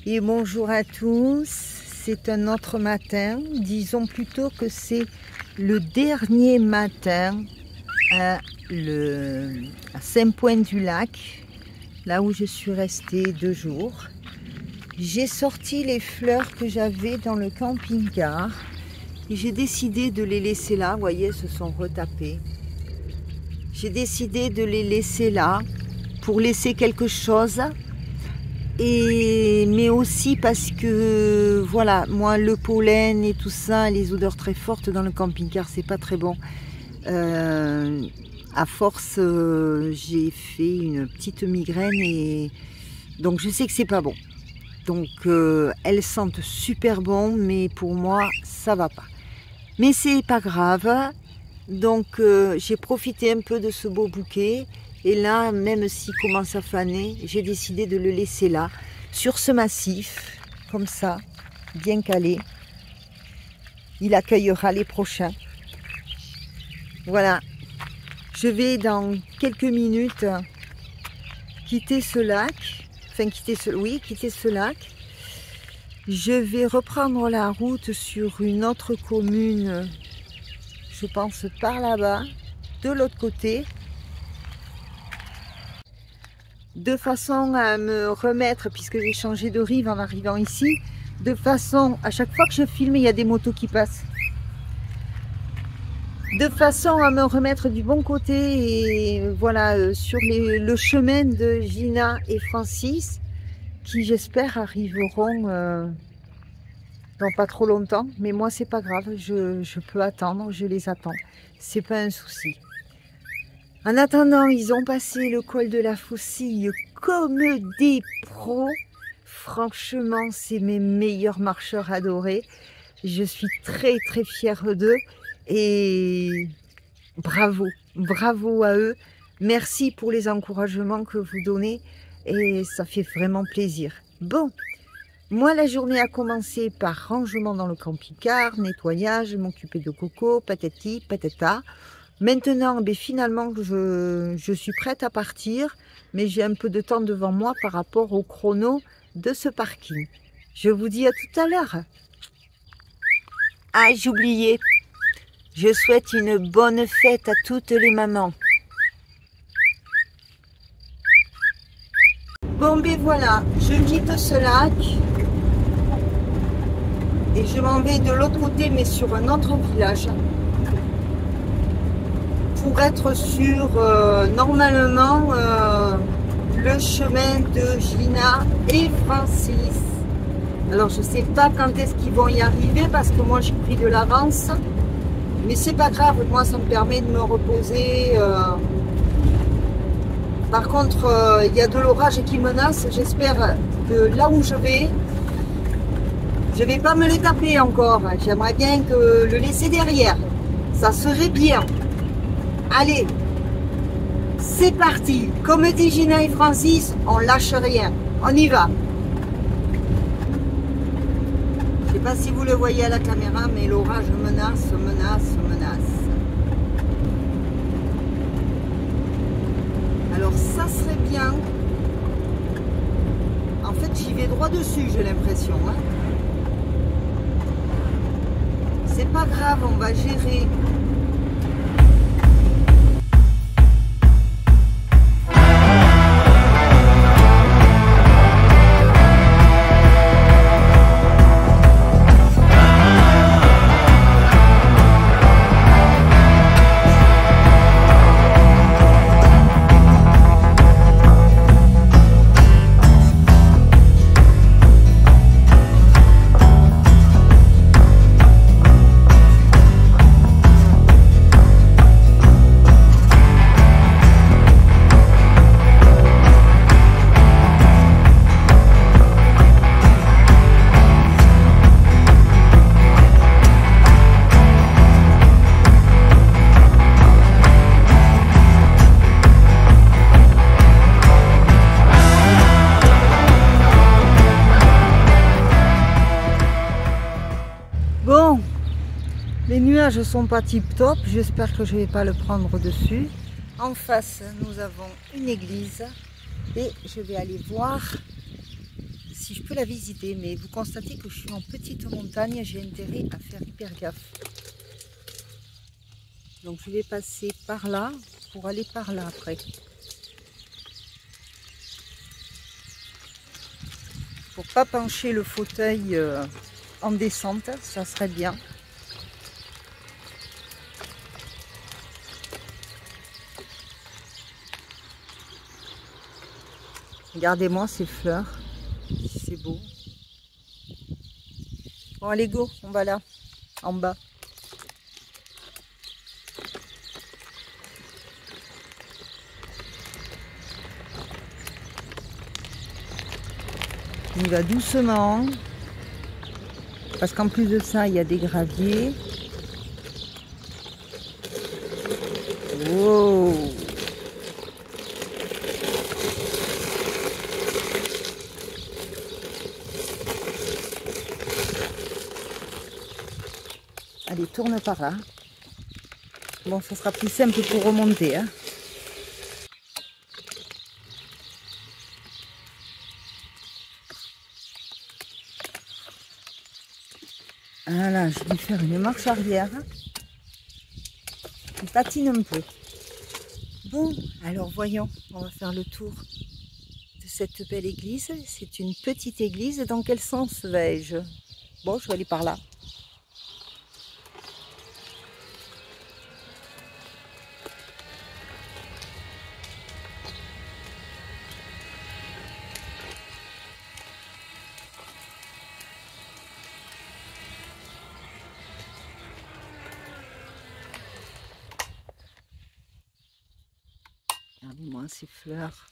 Et bonjour à tous, c'est un autre matin, disons plutôt que c'est le dernier matin à Saint-Point-du-Lac, là où je suis restée 2 jours. J'ai sorti les fleurs que j'avais dans le camping-car et j'ai décidé de les laisser là, vous voyez, elles se sont retapées. J'ai décidé de les laisser là pour laisser quelque chose. Mais aussi parce que voilà, moi le pollen et tout ça, les odeurs très fortes dans le camping-car, c'est pas très bon. À force, j'ai fait une petite migraine et donc je sais que c'est pas bon. Donc elles sentent super bon, mais pour moi ça va pas. Mais c'est pas grave. Donc j'ai profité un peu de ce beau bouquet. Et là, même s'il commence à faner, j'ai décidé de le laisser là, sur ce massif, comme ça, bien calé. Il accueillera les prochains. Voilà. Je vais dans quelques minutes quitter ce lac. Enfin, quitter ce lac. Je vais reprendre la route sur une autre commune, je pense par là-bas, de l'autre côté. De façon à me remettre, puisque j'ai changé de rive en arrivant ici, de façon, à chaque fois que je filme, il y a des motos qui passent. De façon à me remettre du bon côté, et voilà, sur le chemin de Gina et Francis, qui j'espère arriveront dans pas trop longtemps, mais moi c'est pas grave, je peux attendre, je les attends, c'est pas un souci. En attendant, ils ont passé le col de la Faucille comme des pros. Franchement, c'est mes meilleurs marcheurs adorés. Je suis très très fière d'eux et bravo, bravo à eux. Merci pour les encouragements que vous donnez et ça fait vraiment plaisir. Bon, moi la journée a commencé par rangement dans le camping-car, nettoyage, m'occuper de Coco, patati, patata. Maintenant, finalement, je suis prête à partir, mais j'ai un peu de temps devant moi par rapport au chrono de ce parking. Je vous dis à tout à l'heure. Ah, j'ai oublié. Je souhaite une bonne fête à toutes les mamans. Bon, ben voilà, je quitte ce lac et je m'en vais de l'autre côté, mais sur un autre village. Pour être sur normalement le chemin de Gina et Francis. Alors je sais pas quand est-ce qu'ils vont y arriver parce que moi j'ai pris de l'avance, mais c'est pas grave, moi ça me permet de me reposer. Par contre il y a de l'orage qui menace, j'espère que là où je vais pas me les taper encore. J'aimerais bien que le laisser derrière, ça serait bien. Allez, c'est parti. Comme dit Gina et Francis, on lâche rien. On y va. Je ne sais pas si vous le voyez à la caméra, mais l'orage menace, menace, menace. Alors ça serait bien. En fait, j'y vais droit dessus, j'ai l'impression. Hein. C'est pas grave, on va gérer. Les nuages sont pas tip top, j'espère que je vais pas le prendre dessus. En face, nous avons une église et je vais aller voir si si je peux la visiter, mais vous constatez que je suis en petite montagne, j'ai intérêt à faire hyper gaffe. Donc je vais passer par là pour aller par là après. Pour pas pencher le fauteuil en descente, ça serait bien. Regardez-moi ces fleurs, c'est beau. Bon allez go, on va là, en bas. On y va doucement, parce qu'en plus de ça, il y a des graviers. Wow! Allez, tourne par là. Bon, ça sera plus simple pour remonter, hein. Voilà, je vais faire une marche arrière. Je patine un peu. Bon, alors voyons, on va faire le tour de cette belle église. C'est une petite église. Dans quel sens vais-je? Bon, je vais aller par là. Regardez-moi ces fleurs.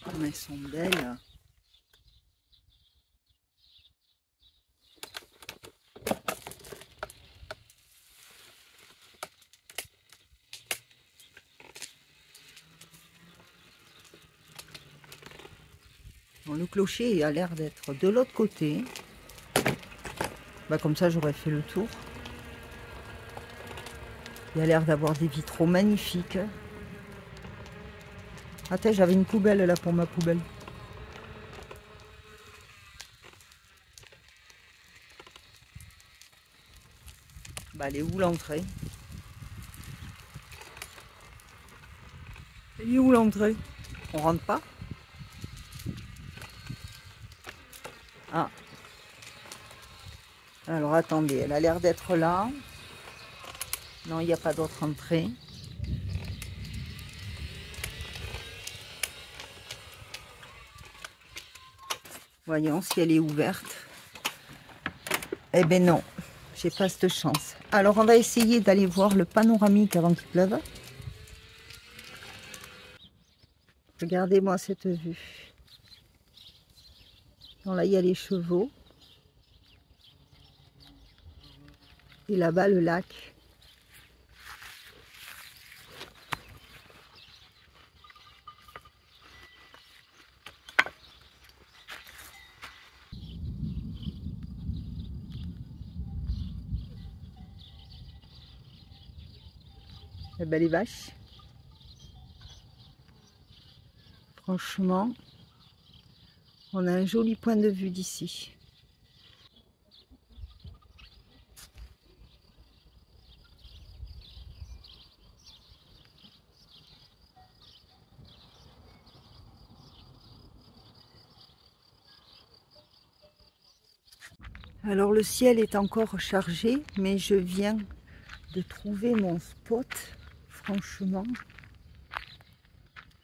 Comme elles sont belles. Bon, le clocher a l'air d'être de l'autre côté. Bah, comme ça, j'aurais fait le tour. Il a l'air d'avoir des vitraux magnifiques. Attends, j'avais une poubelle là pour ma poubelle. Bah, elle est où l'entrée? Elle est où l'entrée? On rentre pas? Ah. Alors attendez, elle a l'air d'être là. Non, il n'y a pas d'autre entrée. Voyons si elle est ouverte. Eh ben non, j'ai pas cette chance. Alors on va essayer d'aller voir le panoramique avant qu'il pleuve. Regardez-moi cette vue. Bon, là, il y a les chevaux. Et là-bas, le lac. Eh ben, les vaches. Franchement, on a un joli point de vue d'ici. Alors le ciel est encore chargé, mais je viens de trouver mon spot. Franchement,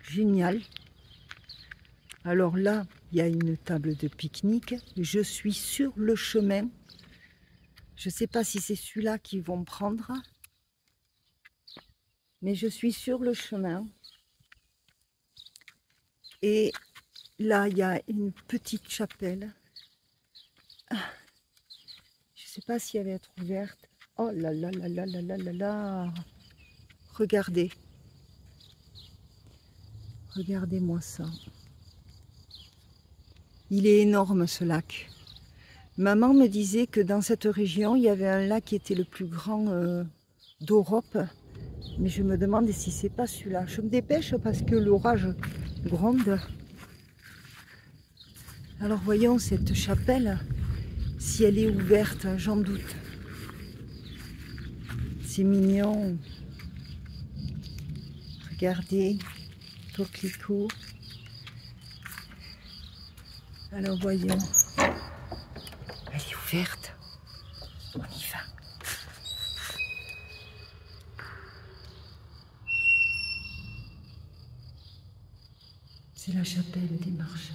génial. Alors là, il y a une table de pique-nique. Je suis sur le chemin. Je ne sais pas si c'est celui-là qu'ils vont prendre. Mais je suis sur le chemin. Et là, il y a une petite chapelle. Je ne sais pas si elle va être ouverte. Oh là là là là là là là là. Regardez. Regardez-moi ça. Il est énorme ce lac. Maman me disait que dans cette région, il y avait un lac qui était le plus grand d'Europe. Mais je me demande si c'est pas celui-là. Je me dépêche parce que l'orage gronde. Alors voyons cette chapelle, si elle est ouverte, j'en doute. C'est mignon. Regardez, coquelicot. Alors voyons. Elle est ouverte. On y va. C'est la chapelle des marcheurs.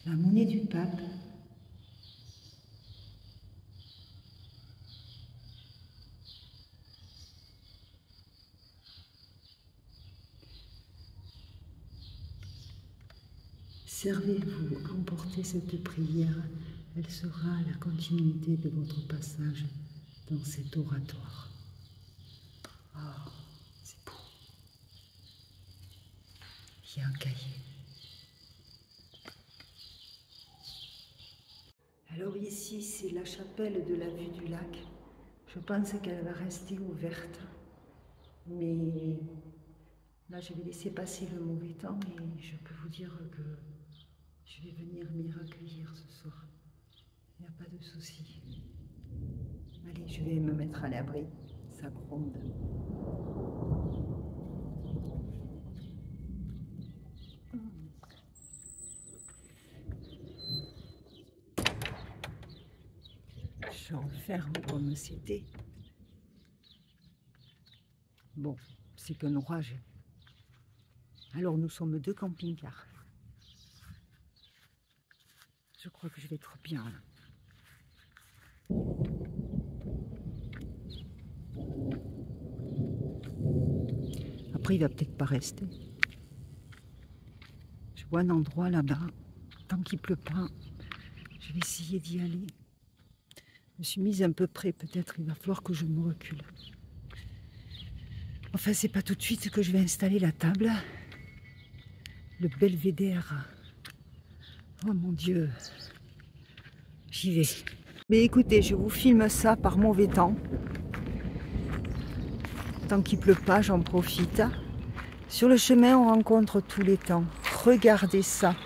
La monnaie du pape. Servez-vous à emporter cette prière, elle sera la continuité de votre passage dans cet oratoire. Oh, c'est beau. Il y a un cahier. Alors ici, c'est la chapelle de la vue du lac. Je pense qu'elle va rester ouverte. Mais là, je vais laisser passer le mauvais temps et je peux vous dire que je vais venir m'y recueillir ce soir. Il n'y a pas de souci. Allez, je vais me mettre à l'abri. Ça gronde. J'enferme comme c'était. Bon, c'est qu'un orage. Alors nous sommes 2 camping-cars. Je crois que je vais être bien là. Après, il va peut-être pas rester. Je vois un endroit là-bas. Tant qu'il pleut pas, je vais essayer d'y aller. Je me suis mise un peu près. Peut-être il va falloir que je me recule. Enfin, c'est pas tout de suite que je vais installer la table. Le belvédère. Oh mon Dieu. J'y vais. Mais écoutez, je vous filme ça par mauvais temps. Tant qu'il pleut pas, j'en profite. Sur le chemin, on rencontre tous les temps. Regardez ça.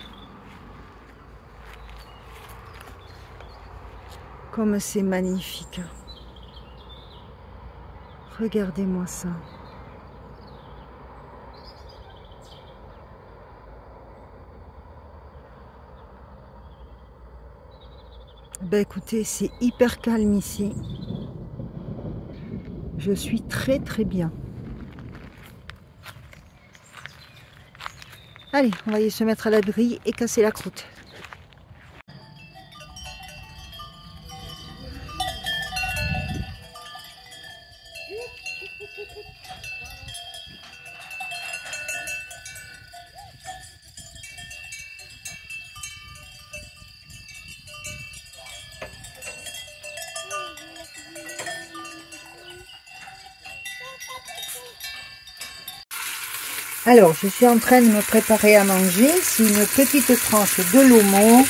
Comme c'est magnifique. Regardez-moi ça. Ben écoutez, c'est hyper calme ici. Je suis très très bien. Allez, on va aller se mettre à l'abri et casser la croûte. Alors, je suis en train de me préparer à manger. C'est une petite tranche de lomo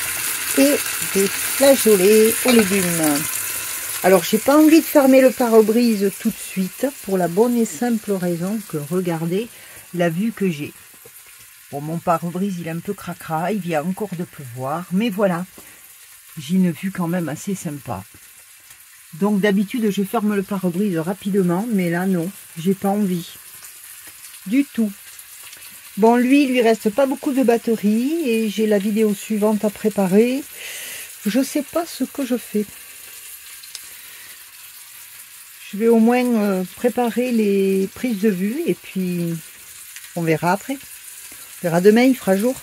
et des flageolets aux légumes. Alors, j'ai pas envie de fermer le pare-brise tout de suite pour la bonne et simple raison que regardez la vue que j'ai. Bon, mon pare-brise, il est un peu cracra, il vient encore de pleuvoir, mais voilà, j'ai une vue quand même assez sympa. Donc, d'habitude, je ferme le pare-brise rapidement, mais là, non, j'ai pas envie. Du tout. Bon, lui reste pas beaucoup de batterie et j'ai la vidéo suivante à préparer. Je sais pas ce que je fais. Je vais au moins préparer les prises de vue et puis on verra après. On verra demain, il fera jour.